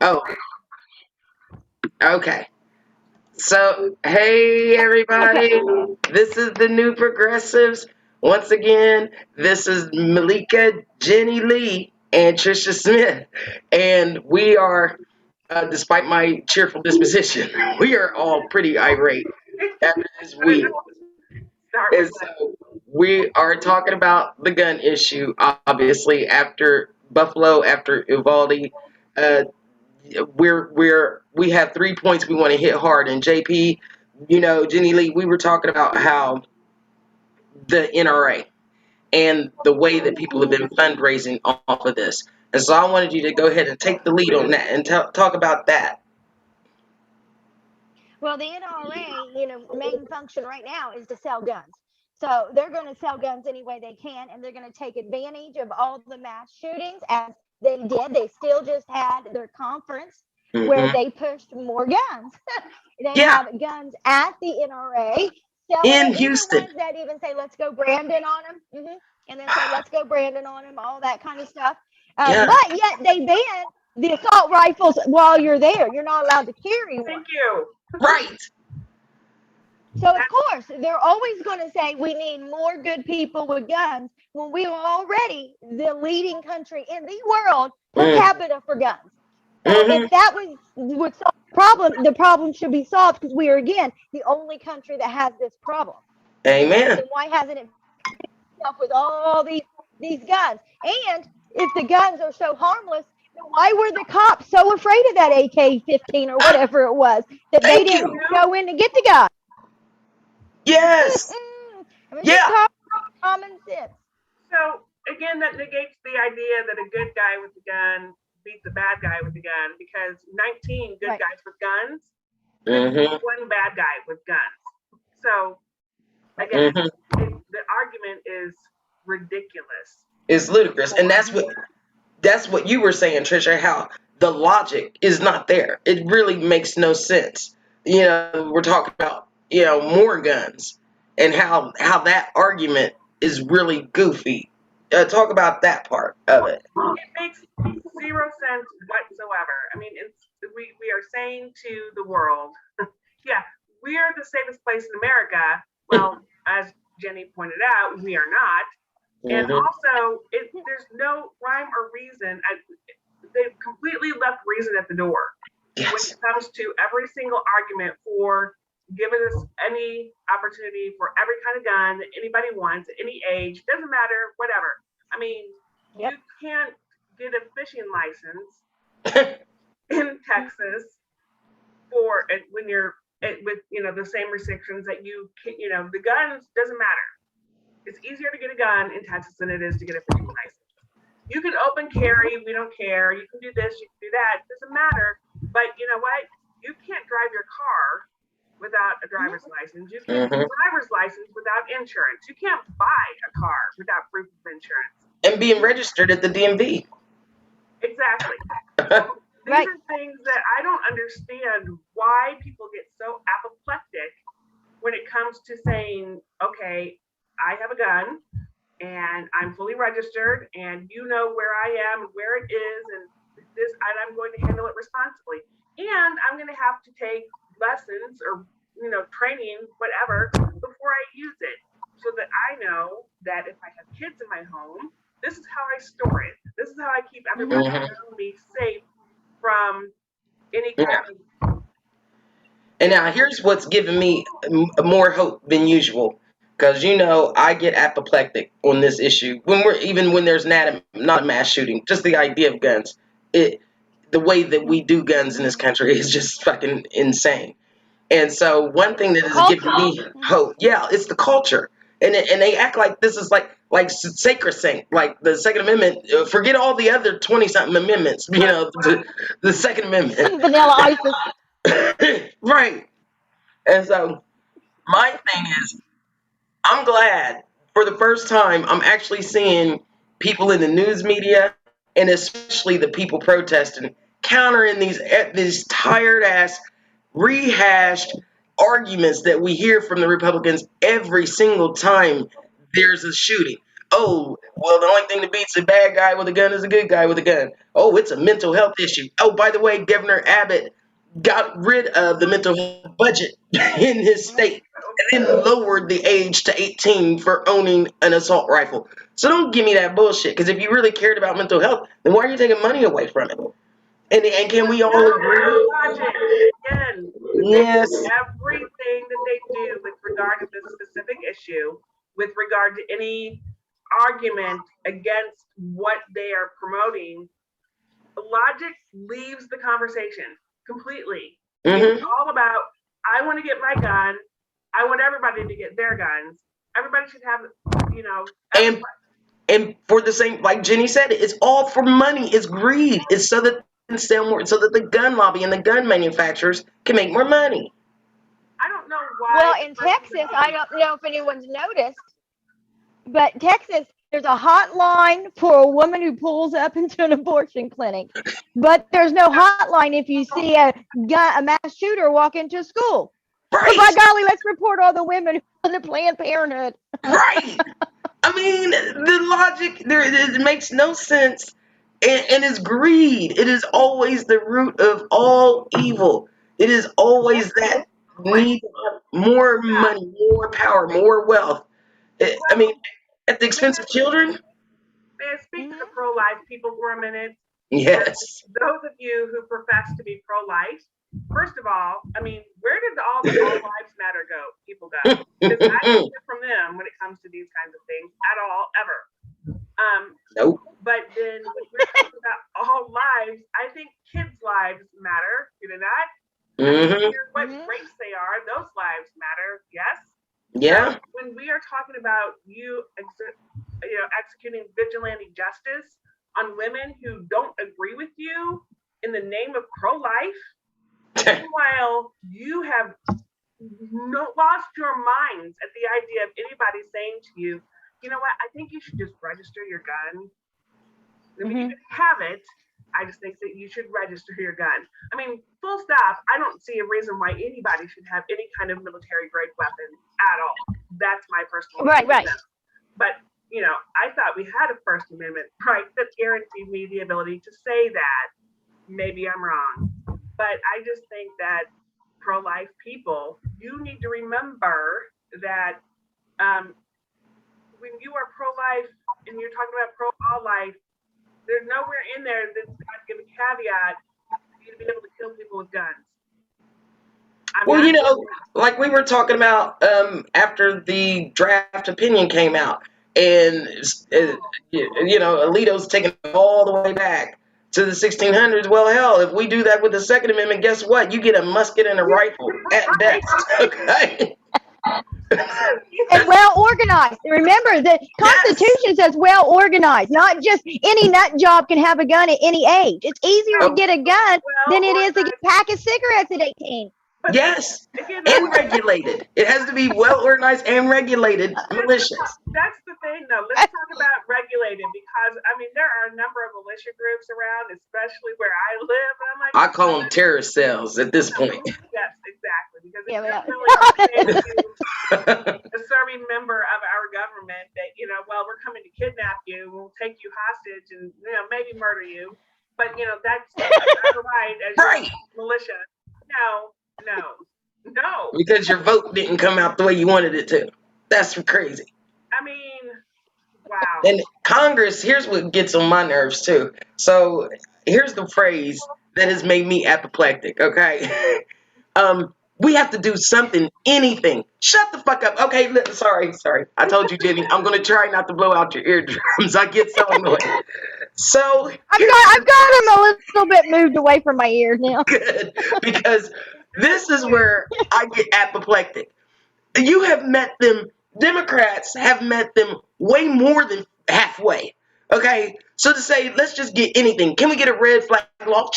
Oh, okay. So, hey everybody, this is the new progressives. Once again, this is Malika, Jenny Lee, and Tricia Smith, and we are, despite my cheerful disposition, we are all pretty irate after this week. Start And with so we are talking about the gun issue, obviously, after Buffalo, after Uvalde. Uh, we have 3 points we want to hit hard. And JP, Jenny Lee, we were talking about how the NRA and the way that people have been fundraising off of this. And so I wanted you to go ahead and take the lead on that and talk about that. Well, the NRA, main function right now is to sell guns. So they're going to sell guns any way they can, and they're going to take advantage of all the mass shootings as they did. They still just had their conference where Hmm. they pushed more guns. They Yeah, have guns at the NRA selling in it. They're the Houston. ones that even say, let's go Brandon on them. And then say, let's go Brandon on them, all that kind of stuff. Yeah, But yet they ban the assault rifles while you're there. You're not allowed to carry one. thank you. right. So of course they're always going to say we need more good people with guns when we are already the leading country in the world per Mm, capita for guns. So hmm. if that would solve the problem should be solved because we are again the only country that has this problem. Amen. Then why hasn't it up with all these guns? And if the guns are so harmless, then why were the cops so afraid of that AK-15 or Ah, whatever it was that they thank didn't you. go in to get the gun? Yes. I mean, just Yeah. common sense. So again, that negates the idea that a good guy with a gun beats a bad guy with a gun because 19 good Right. guys with guns Hmm. one bad guy with guns. So again, Hmm. the argument is ridiculous. It's ludicrous, and that's what you were saying, Trisha. How the logic is not there. It really makes no sense. We're talking about more guns, and how that argument is really goofy. Talk about that part of it. It makes zero sense whatsoever. I mean, we are saying to the world, yeah, we are the safest place in America. Well, as Jenny pointed out, we are not. And Hmm. also, there's no rhyme or reason. They've completely left reason at the door when Yes. it comes to every single argument for giving us any opportunity for every kind of gun that anybody wants at any age, doesn't matter, whatever. I mean, you Yep. can't get a fishing license in Texas for it when you're with the same restrictions that you can, the guns doesn't matter. It's easier to get a gun in Texas than it is to get a fishing license. You can open carry, we don't care. You can do this, you can do that. It doesn't matter. But you know what? You can't drive your car without a driver's license. You can't get a Hmm. driver's license without insurance. You can't buy a car without proof of insurance. And being registered at the DMV. Exactly. So these Right. are things that I don't understand why people get so apoplectic when it comes to saying, okay, I have a gun and I'm fully registered and you know where I am and where it is and this and I'm going to handle it responsibly. And I'm going to have to take lessons or training, whatever, before I use it. So that I know that if I have kids in my home, this is how I store it. This is how I keep everybody Hmm. around me safe from any Yeah. kind of And now here's what's giving me more hope than usual, because I get apoplectic on this issue when there's not a mass shooting, just the idea of guns. It The way that we do guns in this country is just fucking insane. And so one thing that has given Culture. me hope, yeah, it's the culture. And they act like this is like sacrosanct, like the Second Amendment. Forget all the other 20 something amendments. The Second Amendment, Vanilla Isis. right? And so my thing is, I'm glad for the first time I'm actually seeing people in the news media and especially the people protesting countering these tired ass rehashed arguments that we hear from the Republicans every single time there's a shooting. Oh, well, the only thing that beats a bad guy with a gun is a good guy with a gun. Oh, it's a mental health issue. Oh, by the way, Governor Abbott got rid of the mental health budget in his state and then lowered the age to 18 for owning an assault rifle. So don't give me that bullshit, because if you really cared about mental health, then why are you taking money away from it? And can we all agree? Logic. Again, Yes. everything that they do with regard to this specific issue, with regard to any argument against what they are promoting, logic leaves the conversation completely. It's all about, I want to get my gun. I want everybody to get their guns. Everybody should have, And for the same, like Jenny said, it's all for money. It's greed. It's so that they can sell more, so that the gun lobby and the gun manufacturers can make more money. I don't know why. Well, in Texas, I don't know if anyone's noticed, but Texas, there's a hotline for a woman who pulls up into an abortion clinic, but there's no hotline if you see a mass shooter walk into a school. Right. But by golly, let's report all the women who go to Planned Parenthood. Right. I mean, the logic there, it makes no sense, and it's greed. It is always the root of all evil. It is always that need more money, more power, more wealth. I mean, at the expense of children. May I speak to the pro-life people for a minute? Yes. Those of you who profess to be pro-life, first of all, I mean, where did all the all lives matter go? People go. Because I don't hear from them when it comes to these kinds of things at all, ever. Nope. But then when we're talking about all lives, I think kids' lives matter. Do they not? What race they are, those lives matter. Yes. Yeah. So when we are talking about executing vigilante justice on women who don't agree with you in the name of pro-life, meanwhile you have lost your minds at the idea of anybody saying to you, you know what, I think you should just register your gun. I mean, you can have it. I just think that you should register your gun. I mean, full stop. I don't see a reason why anybody should have any kind of military grade weapon at all. That's my personal opinion. Right. But, I thought we had a First Amendment right that guaranteed me the ability to say that. Maybe I'm wrong. But I just think that pro-life people, you need to remember that when you are pro-life and you're talking about pro-all life, there's nowhere in there that's got to give a caveat for you to be able to kill people with guns. Like we were talking about after the draft opinion came out, and Alito's taking it all the way back to the 1600s. Well, hell, if we do that with the Second Amendment, guess what? You get a musket and a rifle at best. Okay. And well organized. Remember, the Constitution says well organized, not just any nut job can have a gun at any age. It's easier to get a gun than it is to get a pack of cigarettes at 18. Yes, and regulated. It has to be well organized and regulated militias. That's the thing, though. Let's talk about regulated, because there are a number of militia groups around, especially where I live. And I'm like, I call them terrorist cells at this point. Yes, exactly, because it's really a serving member of our government that we're coming to kidnap you, we'll take you hostage, and maybe murder you. But that's not right as your militia. No. Because your vote didn't come out the way you wanted it to. That's crazy. Wow. And Congress, here's what gets on my nerves too. So here's the phrase that has made me apoplectic, okay? We have to do something, anything. Shut the fuck up. Okay, sorry. I told you, Jenny, I'm going to try not to blow out your eardrums. I get so annoyed. So I've got him a little bit moved away from my ears now. Good, because this is where I get apoplectic. You have met them. Democrats have met them way more than halfway. Okay, so to say, let's just get anything. Can we get a red flag law?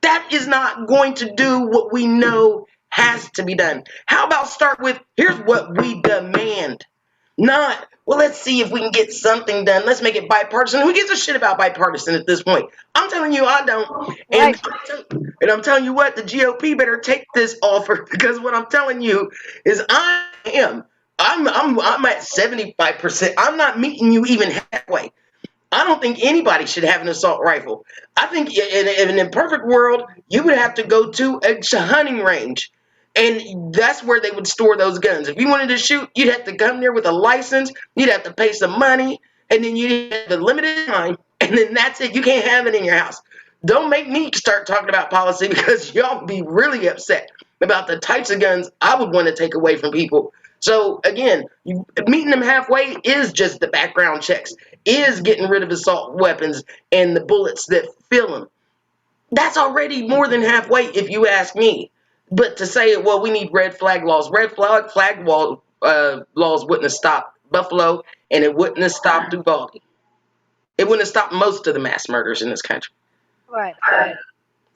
That is not going to do what we know has to be done. How about start with, here's what we demand. Not, well, let's see if we can get something done. Let's make it bipartisan. Who gives a shit about bipartisan at this point? I'm telling you, I don't. And I'm telling you what, the GOP better take this offer, because what I'm telling you is I am I'm at 75%. I'm not meeting you even halfway. I don't think anybody should have an assault rifle. I think in a perfect world, you would have to go to a hunting range. And that's where they would store those guns. If you wanted to shoot, you'd have to come there with a license. You'd have to pay some money. And then you'd have a limited time. And then that's it. You can't have it in your house. Don't make me start talking about policy because y'all would be really upset about the types of guns I would want to take away from people. So again, meeting them halfway is just the background checks, is getting rid of assault weapons and the bullets that fill them. That's already more than halfway, if you ask me. But to say, well, we need red flag laws. Laws wouldn't have stopped Buffalo, and it wouldn't have stopped Uvalde. It wouldn't have stopped most of the mass murders in this country. Right.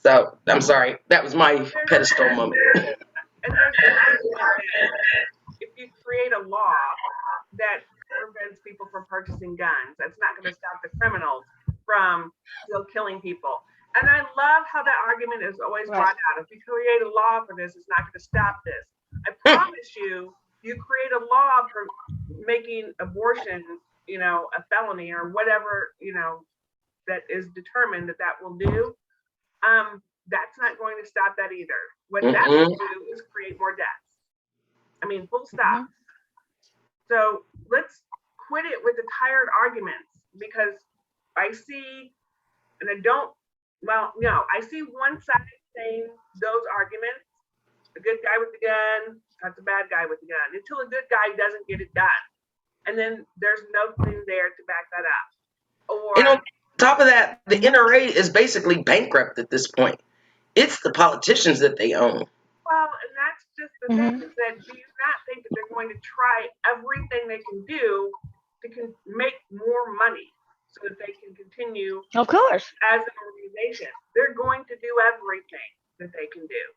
So I'm sorry, that was my pedestal moment. And there's an argument that if you create a law that prevents people from purchasing guns, that's not going to stop the criminals from still killing people. And I love how that argument is always brought out. If you create a law for this, it's not going to stop this. I promise you, you create a law for making abortion, a felony or whatever, that is determined that will do. That's not going to stop that either. What that will do is create more deaths. I mean, full stop. So let's quit it with the tired arguments, because I see, and I see one side saying those arguments. The good guy with the gun, that's a bad guy with the gun, until a good guy doesn't get it done. And then there's nothing there to back that up. Or, and on top of that, the NRA is basically bankrupt at this point. It's the politicians that they own. Well, and that's just the thing, is that do you not think that they're going to try everything they can do to make more money so that they can continue, of course, as an organization? They're going to do everything that they can do.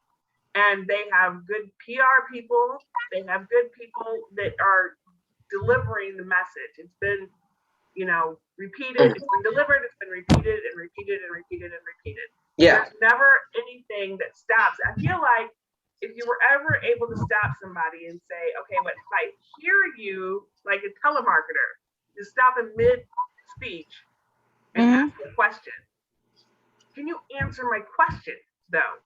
And they have good PR people. They have good people that are delivering the message. It's been, repeated. It's been delivered. It's been repeated and repeated and repeated and repeated. Yeah. There's never anything that stops. I feel like if you were ever able to stop somebody and say, okay, but if I hear you, like a telemarketer, to stop in mid-speech and ask a question. Can you answer my question, though?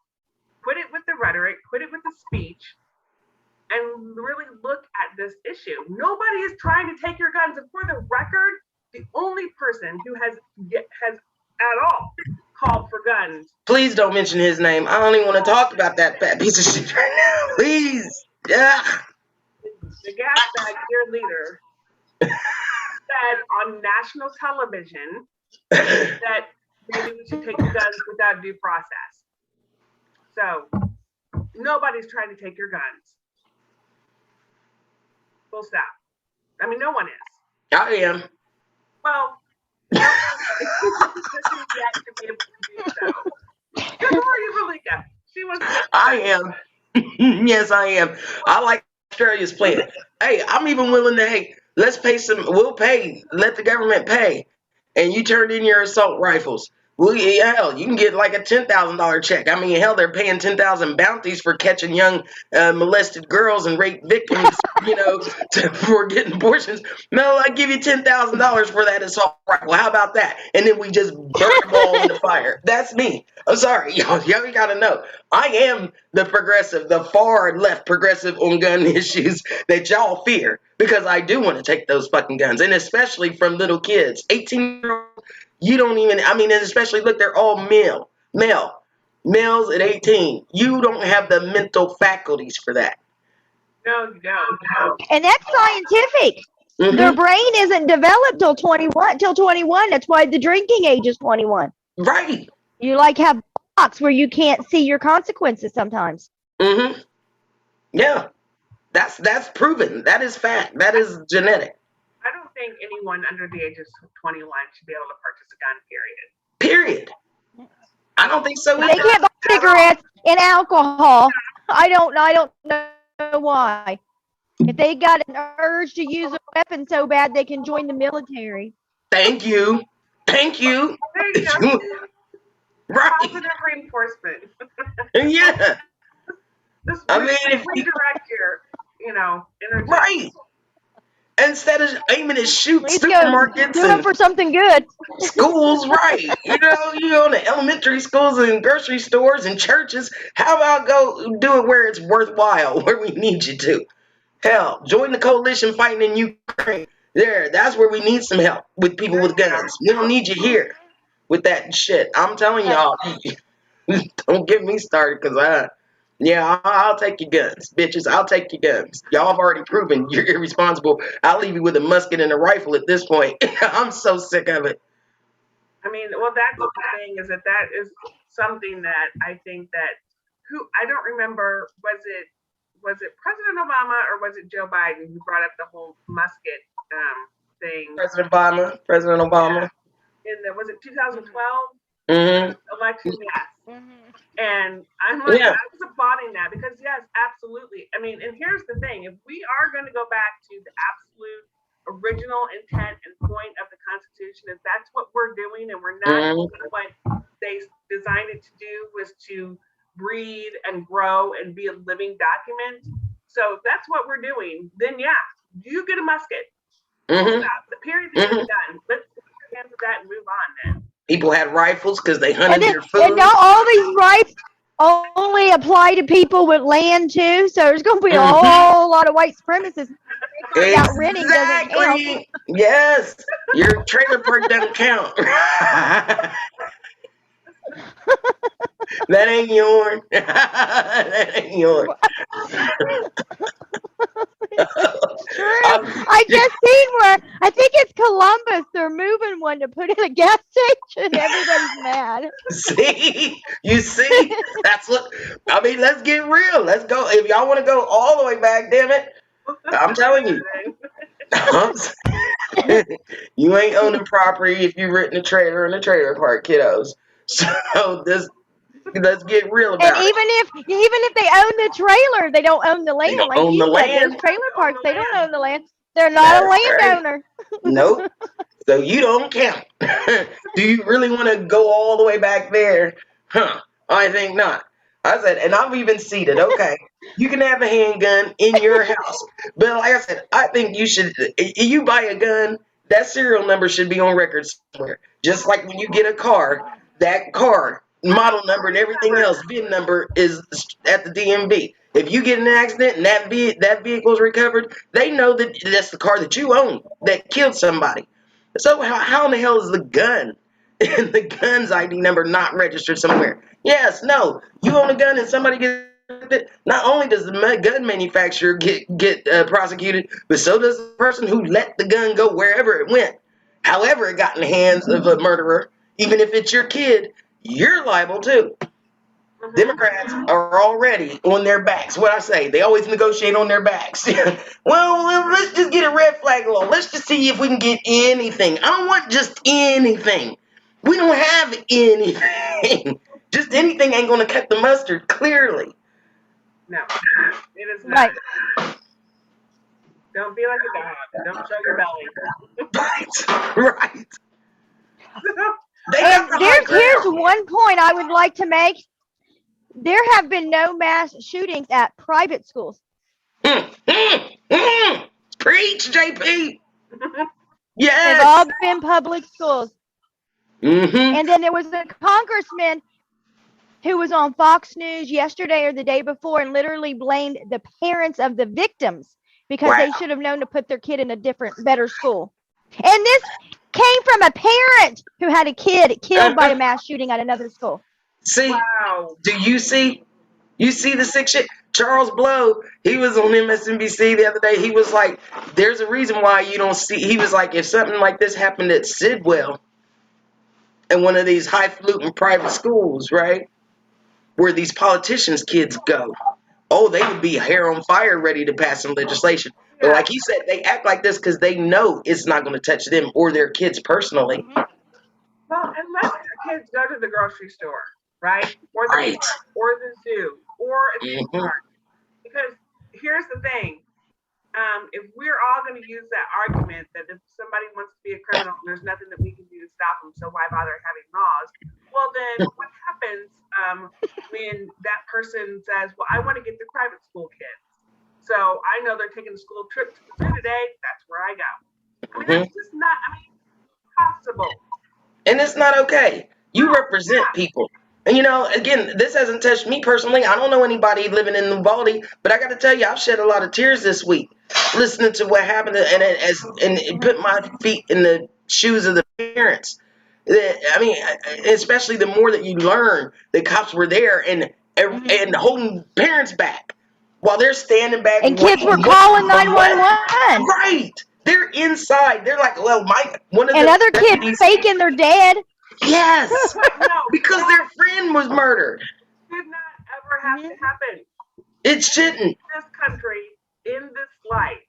Quit it with the rhetoric, quit it with the speech, and really look at this issue. Nobody is trying to take your guns. And for the record, the only person who has at all called for guns. Please don't mention his name. I don't even want to talk about that fat piece of shit right now. Please. Yeah. The gas bag, your leader, said on national television that maybe we should take the guns without due process. So nobody's trying to take your guns. Full stop. I mean, no one is. I am. Well, no one is yet to be able to do so. Good for you, Malika. She was. I am. Yes, I am. I like Australia's plan. Hey, I'm even willing to, let's pay we'll pay, let the government pay. And you turn in your assault rifles. Well, hell, you can get like a $10,000 check. I mean, hell, they're paying 10,000 bounties for catching young molested girls and rape victims, for getting abortions. No, I give you $10,000 for that assault rifle. How about that? And then we just burn them all in the fire. That's me. I'm sorry, y'all got to know. I am the progressive, the far left progressive on gun issues that y'all fear, because I do want to take those fucking guns, and especially from little kids, 18-year-olds. You don't even, and especially, look, they're all males at 18. You don't have the mental faculties for that. No, you don't. And that's scientific. Their brain isn't developed till 21. That's why the drinking age is 21. Right. You have blocks where you can't see your consequences sometimes. Yeah. That's proven. That is fact. That is genetic. I don't think anyone under the age of 21 should be able to purchase a gun, Period. I don't think so either. They can't buy cigarettes and alcohol. I don't know why. If they got an urge to use a weapon so bad, they can join the military. Thank you. There you go. Right. Positive reinforcement. Yeah. This if you redirect your, energy. Right. instead of aiming at shoot Let's go supermarkets do it and for something good. schools, right? You know, the elementary schools and grocery stores and churches. How about go do it where it's worthwhile, where we need you to? Hell, join the coalition fighting in Ukraine. There, that's where we need some help with people with guns. We don't need you here with that shit. I'm telling y'all, don't get me started, because I'll take your guns, bitches. I'll take your guns. Y'all have already proven you're irresponsible. I'll leave you with a musket and a rifle at this point. I'm so sick of it. I mean, well, that's the thing, is that is something that I think that I don't remember, was it President Obama or was it Joe Biden who brought up the whole musket thing? President Obama. Was it 2012 Mm-hmm. election? Yes. Mhm. And I'm like, Yeah. I was applauding that because yes, absolutely. I mean, and here's the thing: if we are going to go back to the absolute original intent and point of the Constitution, if that's what we're doing, and we're not Mm-hmm. doing what they designed it to do, was to breathe and grow and be a living document. So if that's what we're doing, then yeah, you get a musket. Mm-hmm. The period is Mm-hmm. done. Let's put our hands to that and move on then. People had rifles because they And hunted then, their and food. now all these rights only apply to people with land too. So there's going to be a Mm-hmm. whole lot of white supremacists. They find out renting doesn't count. Exactly. Yes. Your trailer park doesn't count. That ain't yours. That ain't yours. True. I'm, I just seen where I think it's Columbus. They're moving one to put in a gas station. Everybody's mad. see, you see, that's what I mean. Let's get real. Let's go. If y'all want to go all the way back, damn it, I'm telling you, you ain't owning property if you renting a trailer in a trailer park, kiddos. So this, let's get real And about it. even if they own the trailer, they don't own the land. They don't Like own you the said, those land. trailer On parks, the they don't land. own the land. They're not a That's right. landowner. Nope. So you don't count. Do you really want to go all the way back there? Huh. I think not. I said, and I've even seen it. Okay. You can have a handgun in your house. But like I said, I think you should, you buy a gun, that serial number should be on record somewhere. Just like when you get a car, that car, model number and everything else, VIN number is at the DMV. If you get in an accident and that vehicle is recovered, they know that that's the car that you own that killed somebody. So how in the hell is the gun and the gun's ID number not registered somewhere? Yes, no. You own a gun and somebody gets it. Not only does the gun manufacturer get prosecuted, but so does the person who let the gun go wherever it went. However, it got in the hands of a murderer. Even if it's your kid, you're liable too. Mm-hmm. Democrats are already on their backs. What I say, they always negotiate on their backs. Well, let's just get a red flag law. Let's just see if we can get anything. I don't want just anything. We don't have anything. Just anything ain't going to cut the mustard, clearly. No, it is not. Right. Don't be like a dog. Don't show your belly. Right. Right. They got the And high here's ground. one point I would like to make. There have been no mass shootings at private schools. Preach, JP. They've Yes. all been public schools. Mm-hmm. And then there was a congressman who was on Fox News yesterday or the day before and literally blamed the parents of the victims because Wow. they should have known to put their kid in a better school. And this came from a parent who had a kid killed by a mass shooting at another school. See, Wow. do you see? You see the sick shit? Charles Blow, he was on MSNBC the other day. He was like, there's a reason why you don't see. He was like, if something like this happened at Sidwell in one of these highfalutin private schools, right, where these politicians' kids go, oh, they would be hair on fire ready to pass some legislation. But Yeah. like he said, they act like this because they know it's not going to touch them or their kids personally. Well, and let your kids go to the grocery store, right? Or the Right. park, or the zoo, or a theme Mm-hmm. park. Because here's the thing. If we're all going to use that argument that if somebody wants to be a criminal, there's nothing that we can do to stop them, so why bother having laws? Well, then what happens when that person says, well, I want to get the private school kids? So I know they're taking a school trip to the zoo today. That's where I go. I mean, that's just not, possible. And it's not okay. You No, represent people. And again, this hasn't touched me personally. I don't know anybody living in Uvalde, but I got to tell you, I've shed a lot of tears this week listening to what happened, and it put my feet in the shoes of the parents. I mean, especially the more that you learn, the cops were there and holding parents back while they're standing back And kids were waiting. calling 911. Right. They're inside. They're like, well, one of And the other kids deputies. faking they're dead. Yes, but no, because their friend was murdered. should not ever have to happen. It shouldn't. In this country, in this life,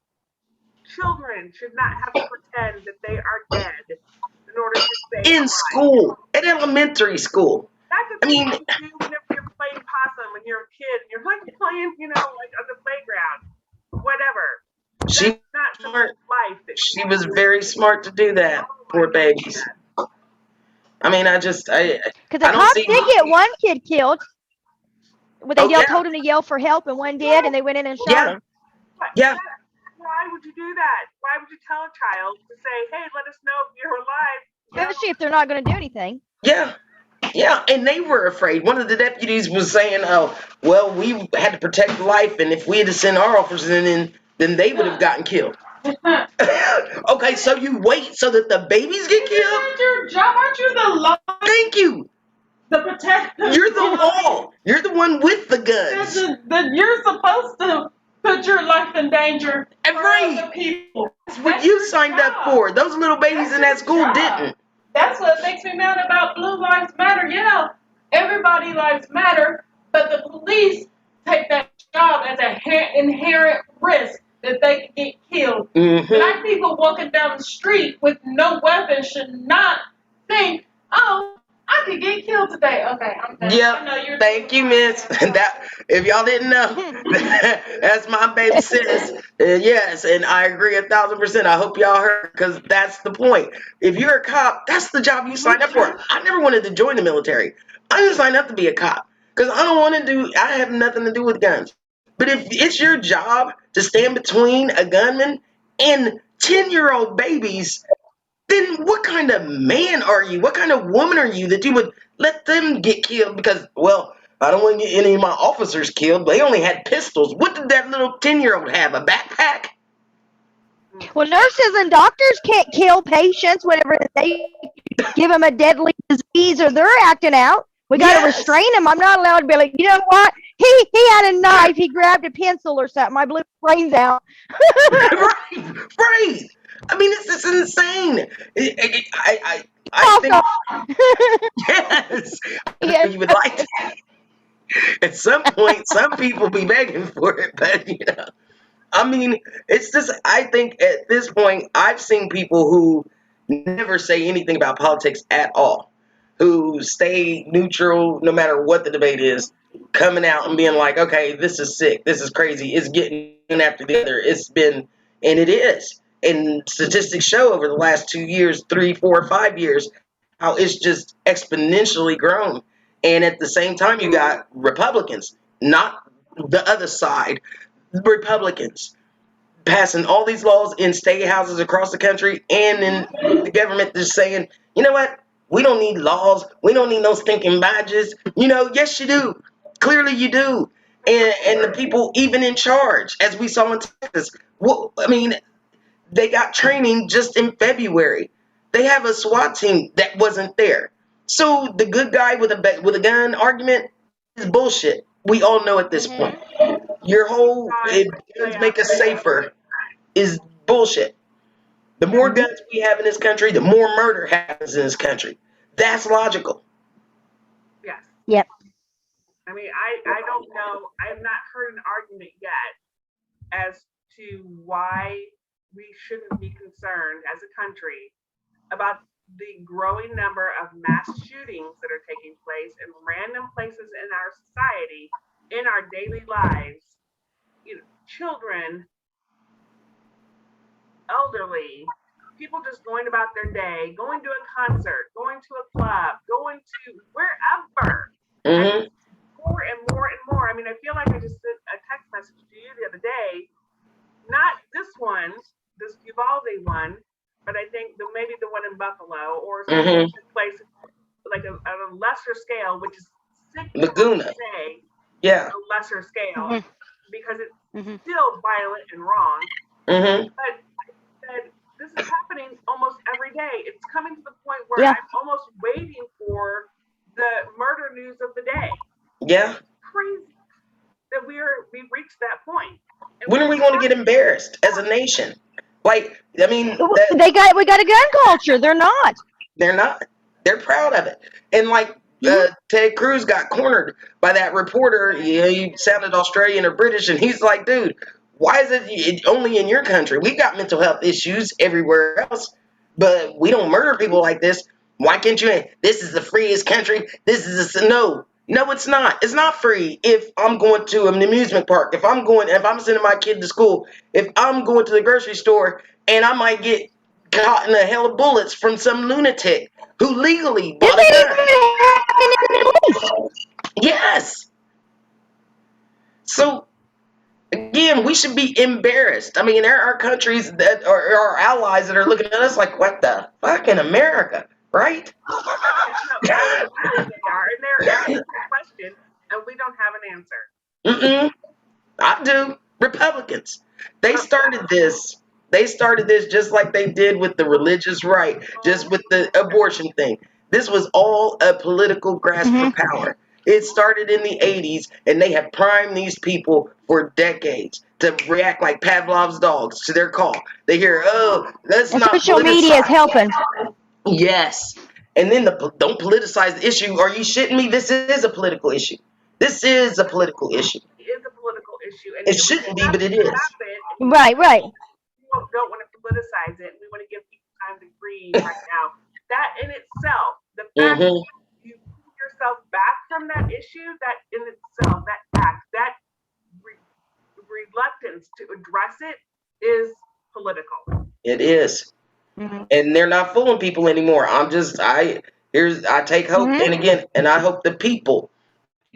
children should not have to pretend that they are dead in order to stay In alive. school, at elementary school. That's the thing you do whenever you're playing possum when you're a kid and you're like playing, like on the playground, whatever. She That's not smart. life. She was very smart to do that. Poor babies. I mean, I Because the don't cops see. did get one kid killed. They Oh, yeah. told him to yell for help, and one did, and they went in and shot him. Yeah. Why would you do that? Why would you tell a child to say, "Hey, let us know if you're alive"? Especially if they're not going to do anything. Yeah. Yeah, and they were afraid. One of the deputies was saying, "Oh, well, we had to protect life, and if we had to send our officers in, then they would have gotten killed." Okay, so you wait so that the babies get killed? That's your job. Aren't you the law? Thank you. The protector. You're the law. You're the one with the guns. You're supposed to put your life in danger for Right. other people. That's what you signed up for. Those little babies in that school didn't. That's what makes me mad about Blue Lives Matter. Yeah, everybody lives matter, but the police take that job as an inherent risk that they can get killed. Mm-hmm. Black people walking down the street with no weapon should not think, oh, I could get killed today. Okay, I'm done. Yep. Thank you, Miss. That, if y'all didn't know, that's my baby sis. Yes, and I agree 1,000%. I hope y'all heard, because that's the point. If you're a cop, that's the job you signed up for. I never wanted to join the military. I didn't sign up to be a cop because I have nothing to do with guns. But if it's your job to stand between a gunman and 10-year-old babies, then what kind of man are you? What kind of woman are you that you would let them get killed? Because, well, I don't want to get any of my officers killed. They only had pistols. What did that little 10-year-old have? A backpack? Well, nurses and doctors can't kill patients whenever they give them a deadly disease or they're acting out. We got to restrain them. I'm not allowed to be like, you know what? He had a knife. He grabbed a pencil or something. I blew his brains out. Right. I mean, it's insane. I think, yes. Yes. You would like to. At some point, some people be begging for it, but I mean, it's just, I think at this point, I've seen people who never say anything about politics at all, who stay neutral no matter what the debate is, coming out and being like, okay, this is sick, this is crazy, it's getting one after the other. It's been, and it is. And statistics show over the last 2 years, 3, 4, 5 years, how it's just exponentially grown. And at the same time, you got Republicans, not the other side, Republicans passing all these laws in state houses across the country and in the government just saying, you know what? We don't need laws. We don't need no stinking badges. Yes, you do. Clearly you do. And the people even in charge, as we saw in Texas, they got training just in February. They have a SWAT team that wasn't there. So the good guy with a gun argument is bullshit. We all know at this point. Your whole guns make us safer is bullshit. The more guns we have in this country, the more murder happens in this country. That's logical. Yes. Yep. I mean, I don't know. I have not heard an argument yet as to why we shouldn't be concerned as a country about the growing number of mass shootings that are taking place in random places in our society, in our daily lives. Children, elderly, people just going about their day, going to a concert, going to a club, going to wherever. Mm-hmm. More and more and more. I mean, I feel like I just sent a text message to you the other day one, this Uvalde one, but I think maybe the one in Buffalo or some Mm-hmm. place like a lesser scale, which is sick to Laguna. say Yeah. a lesser scale because it's Mhm. still violent and wrong. Mm-hmm. But that this is happening almost every day. It's coming to the point where Yeah. I'm almost waiting for the murder news of the day. Yeah. It's crazy that we've reached that point. And When are we going to get embarrassed as a nation? Like, I mean, we got a gun culture. They're not. they're not. They're proud of it. And like Ted Cruz got cornered by that reporter. He sounded Australian or British, and he's like, dude, why is it only in your country? We got mental health issues everywhere else, but we don't murder people like this. Why can't you? This is the freest country. This is no, it's not. It's not free. If I'm going to an amusement park, if I'm sending my kid to school, if I'm going to the grocery store, and I might get caught in a hail of bullets from some lunatic who legally This bought a ain't gun. even happening in the Middle East. Yes. So again, we should be embarrassed. I mean, there are countries that are our allies that are looking at us like, what the fuck in America, right? no, absolutely they are, and they're asking the question, and we don't have an answer. Mm-mm. I do. Republicans. They started this. They started this just like they did with the religious right, just with the abortion thing. This was all a political grasp for power. It started in the 80s, and they have primed these people for decades to react like Pavlov's dogs to their call. They hear, oh, let's And not social media is politicize. helping. Yes. And then don't politicize the issue. Are you shitting me? This is a political issue. This is a political issue. It is a political issue, and It doing shouldn't be, but nothing it is. about it. Right. People don't want to politicize it. We want to give people time to breathe right now. That in itself, the fact Mm-hmm. you pull yourself back from that issue, that in itself, that act, that reluctance to address it is political. It is. And they're not fooling people anymore. I take hope, and again, and I hope the people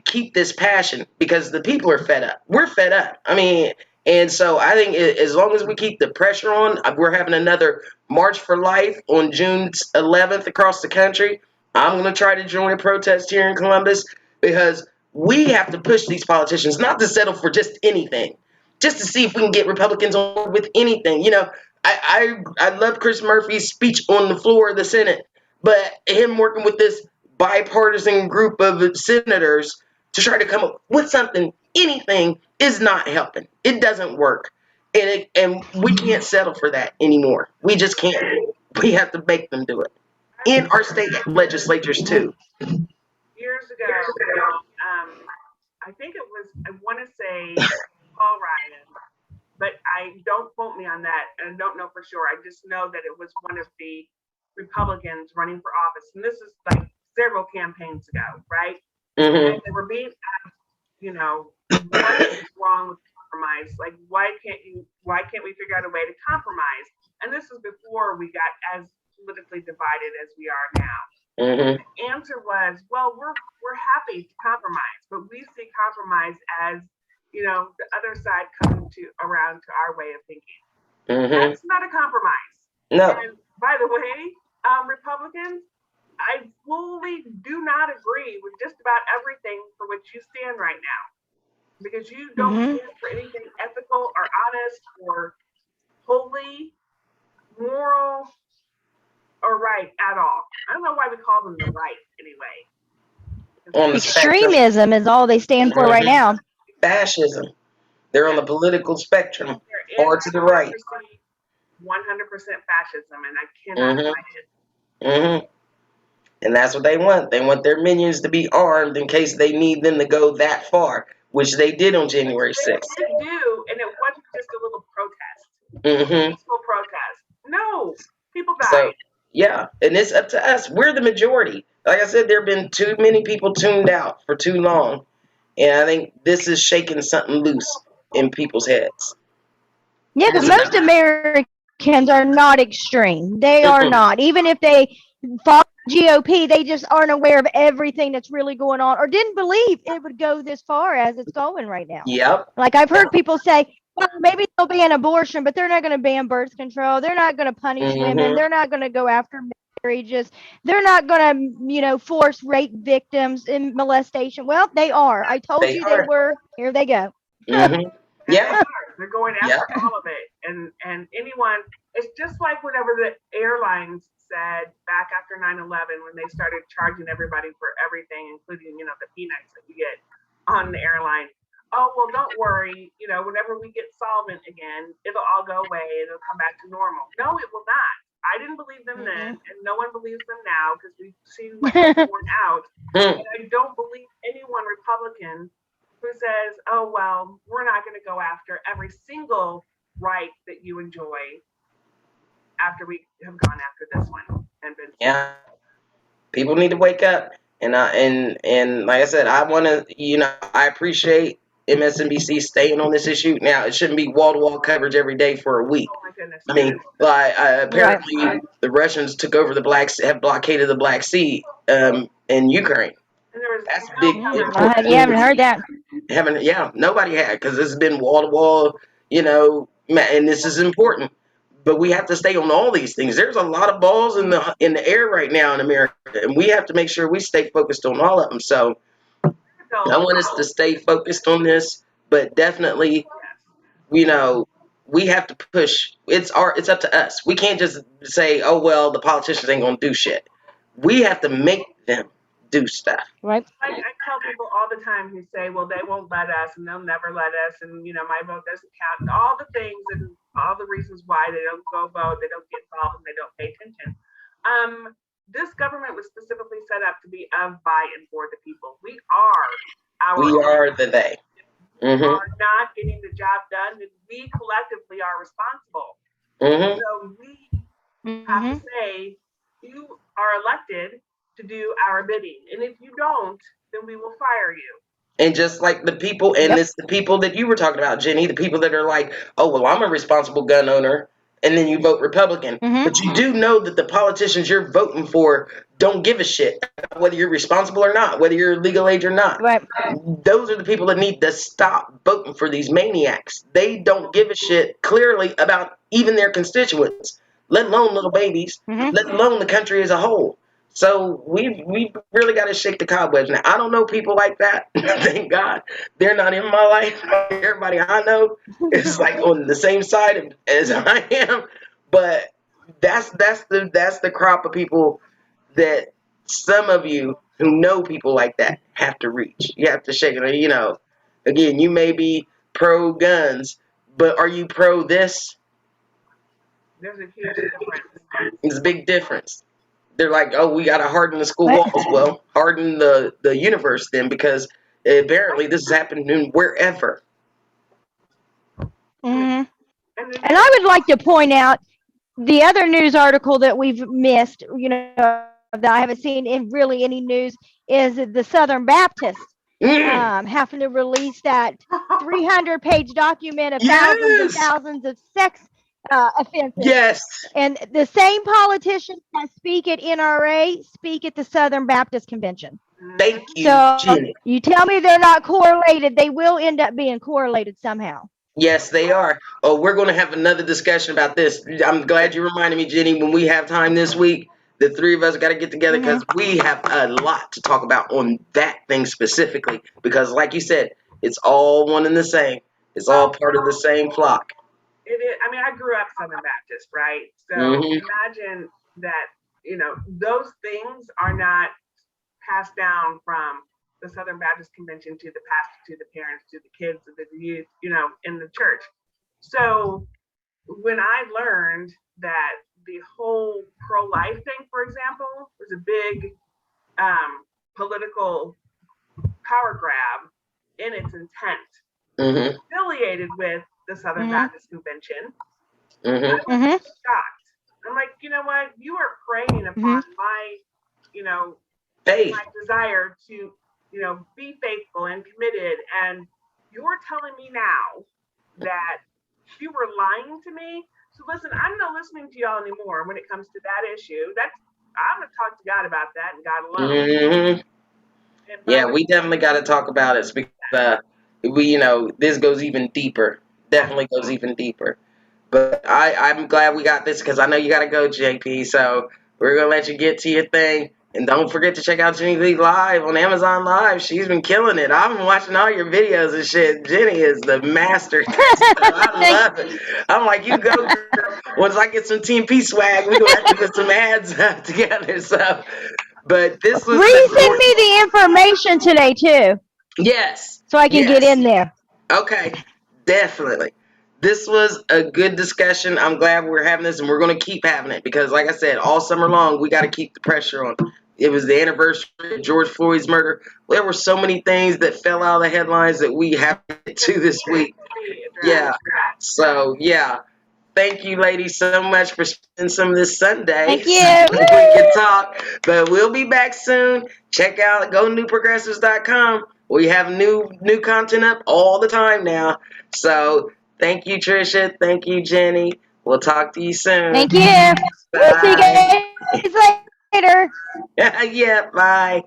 keep this passion because the people are fed up. We're fed up. I mean, and so I think as long as we keep the pressure on, we're having another March for Life on June 11th across the country. I'm going to try to join a protest here in Columbus because we have to push these politicians not to settle for just anything, just to see if we can get Republicans on board with anything. You know, I love Chris Murphy's speech on the floor of the Senate, but him working with this bipartisan group of senators to try to come up with something, anything, is not helping. It doesn't work. And we can't settle for that anymore. We just can't. We have to make them do it. In our state legislatures, too. Years ago, I think it was, I want to say Paul Ryan, but I don't quote me on that, and I don't know for sure. I just know that it was one of the Republicans running for office, and this is like several campaigns ago, right? Mm-hmm. And they were being asked, what is wrong with compromise? Like, why can't we figure out a way to compromise? And this is before we got as politically divided as we are now. Mm-hmm. The answer was, well, we're happy to compromise, but we see compromise as, the other side coming around to our way of thinking. Mm-hmm. That's not a compromise. No. And by the way, Republicans, I fully do not agree with just about everything for which you stand right now, because you don't stand for anything ethical or honest or holy, moral, or right at all. I don't know why we call them the right anyway. On the Extremism is all they stand for right now. Fascism. They're on the political spectrum, far to the right. 100% fascism, and I cannot fight it. Mm-hmm. And that's what they want. They want their minions to be armed in case they need them to go that far, which they did on January 6th. They do, and it wasn't just a little protest. Mm-hmm. Peaceful protest. No, people died. So, yeah, and it's up to us. We're the majority. Like I said, there have been too many people tuned out for too long. And I think this is shaking something loose in people's heads. Yeah, because most Americans are not extreme. They are not. Even if they follow GOP, they just aren't aware of everything that's really going on or didn't believe it would go this far as it's going right now. Yep. Like I've heard people say, maybe they'll ban abortion, but they're not going to ban birth control. They're not going to punish women. Mm-hmm. They're not going to go after marriages. They're not going to, force rape victims in molestation. Well, they are. I told They you they are. were. Here they go. Mm-hmm. And they Yeah. are. They're going Yeah. after all of it. And anyone, it's just like whatever the airlines said back after 9/11 when they started charging everybody for everything, including, the peanuts that you get on the airline. Oh, well, don't worry. Whenever we get solvent again, it'll all go away. It'll come back to normal. No, it will not. I didn't believe them then, and no one believes them now because we've seen what they've worn out. Mm. And I don't believe anyone Republican who says, oh, well, we're not going to go after every single right that you enjoy after we have gone after this one and been. Yeah. People need to wake up. And like I said, I want to, I appreciate MSNBC staying on this issue. Now, it shouldn't be wall to wall coverage every day for a week. Oh my goodness. I mean, like apparently the Russians took over have blockaded the Black Sea in Ukraine. And there was That's no big. coverage. You haven't heard that. Nobody had, because it's been wall to wall, and this is important. But we have to stay on all these things. There's a lot of balls in the air right now in America, and we have to make sure we stay focused on all of them. So I want us to stay focused on this, but definitely, we have to push. It's up to us. We can't just say, oh well, the politicians ain't gonna do shit. We have to make them do stuff. Right. I tell people all the time who say, well, they won't let us and they'll never let us, and my vote doesn't count, and all the things and all the reasons why they don't go vote, they don't get involved, and they don't pay attention. This government was specifically set up to be of, by, and for the people. We are the they. Mm-hmm. Are not getting the job done, and we collectively are responsible. Mm-hmm. So we have to say, you are elected to do our bidding, and if you don't, then we will fire you. And just like the people, and it's the people that you were talking about, Jenny, the people that are like, oh well, I'm a responsible gun owner, and then you vote Republican, but you do know that the politicians you're voting for don't give a shit whether you're responsible or not, whether you're legal age or not. Right. Those are the people that need to stop voting for these maniacs. They don't give a shit clearly about even their constituents, let alone little babies, let alone the country as a whole. So we really got to shake the cobwebs. Now, I don't know people like that. Thank God they're not in my life. Everybody I know is like on the same side as I am. But that's the crop of people that some of you who know people like that have to reach. You have to shake it. Again, you may be pro guns, but are you pro this? There's a huge difference. It's a big difference. They're like, oh, we got to harden the school walls. Well, harden the universe then, because apparently this is happening wherever. And I would like to point out the other news article that we've missed, that I haven't seen in really any news, is the Southern Baptists having to release that 300-page document of thousands and thousands of sex offenses. Yes. And the same politicians that speak at NRA speak at the Southern Baptist Convention. Thank you, so Jenny. You tell me they're not correlated. They will end up being correlated somehow. Yes, they are. Oh, we're going to have another discussion about this. I'm glad you reminded me, Jenny, when we have time this week. The three of us got to get together because we have a lot to talk about on that thing specifically. Because like you said, it's all one and the same. It's all part of the same flock. It is. I mean, I grew up Southern Baptist, right? So imagine that, those things are not passed down from the Southern Baptist Convention to the pastor, to the parents, to the kids, to the youth, in the church. So when I learned that the whole pro-life thing, for example, was a big political power grab in its intent, affiliated with the Southern Baptist Convention, I was shocked. I'm like, you know what? You are preying upon my, faith, my desire to, be faithful and committed. And you're telling me now that you were lying to me. So listen, I'm not listening to y'all anymore when it comes to that issue. I'm going to talk to God about that and God alone. Yeah, we definitely got to talk about it because this goes even deeper definitely goes even deeper. But I'm glad we got this because I know you got to go, JP. So we're going to let you get to your thing. And don't forget to check out Jenni Lee Live on Amazon Live. She's been killing it. I've been watching all your videos and shit. Jenny is the master. So I love it. I'm like, you go, girl. Once I get some Team P swag, we're going to have to put some ads together. So, but this was Resend me the information today, too, yes. so I can get Yes. in there. Okay, definitely. This was a good discussion. I'm glad we're having this, and we're going to keep having it because, like I said, all summer long, we got to keep the pressure on. It was the anniversary of George Floyd's murder. There were so many things that fell out of the headlines that we have to get to this week. Yeah. So, yeah. Thank you, ladies, so much for spending some of this Sunday. Thank you. So we can talk. But we'll be back soon. Check out gonewprogressives.com. We have new content up all the time now. So thank you, Tricia. Thank you, Jenny. We'll talk to you soon. Thank you. See you Bye. guys later. Yeah, bye.